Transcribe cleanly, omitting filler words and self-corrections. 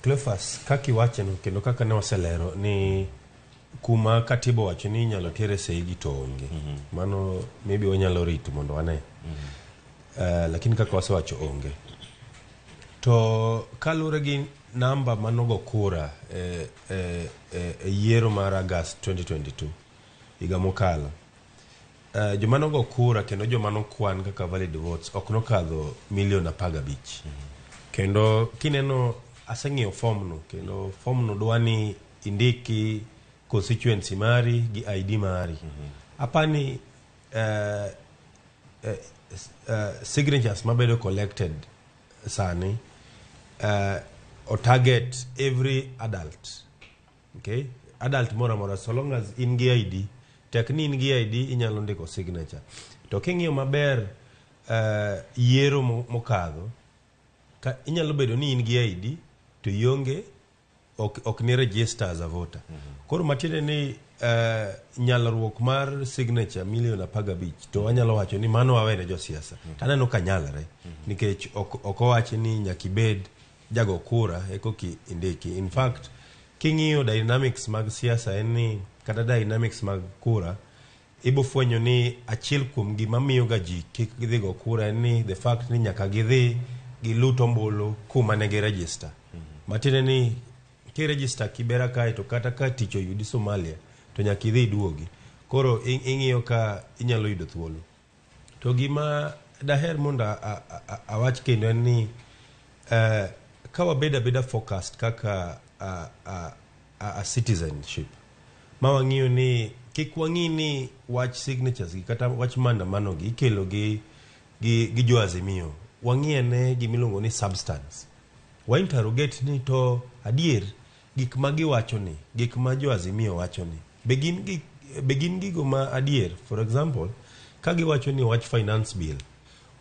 Cleophas kaki wacheno kendo kaka ne waselero ni kuma katibo wacho ni inyalo tere seyi gi to onge. Mano maybe wanyalo rito mondo wane. Lakini kaka wasewacho onge. To kalure gi namba manogo kura yiero mar August 2022 higa mokalo. Jomanogo kura kendo jomanokwan kaka valid votes ok nokadho milion 15. Kendo kineno aseng'iyo form no kendo form no dwani indiki constituency mari gi ID mari. Apani signatures mabedo collected sani or target every adult. Okay? Adult mora so long as in gi ID. Tekni in gi ID inyalo ndiko signature. To king'iyo maber yiero mokadho ka inyalo bedo ni in gi ID to ionge ok ni register as a voter. Koro matiende ni nyalruok mar signature milion 15 to wanyalo wacho ni mano wawene jo siasa. Taneno ka nyalre nikech ok owachi ni nyakibed jago kura ekoki indiki. In fact, king'iyo dynamics mag siasa en ni kata dynamics mag kura ibo fwenyo ni achiel kuom gima miyo ga ji kik gidhi go kura en ni the fact ni nyaka gidhi giluto ombulu kuma ne gi register. Matiende ni ki register Kibera kae to kata ka tich oyudi Somalia to nyaka idhi duogi. Koro ing'iyo ka inyalo yudo thuolo. To gima daher mondo awach kendo en ni ka wabeda focused kaka a citizenship. Ma wang'iyo ni kik wang'i ni wach signatures gi kata wach maandamano gi ikelo gi jo Azimio. Wang'iene gimiluongo ni substance. Wa interrogate ni to adier gik ma giwacho ni, gik ma jo Azimio wacho ni. Begin gigo ma adier. For example, ka giwacho ni wach finance bill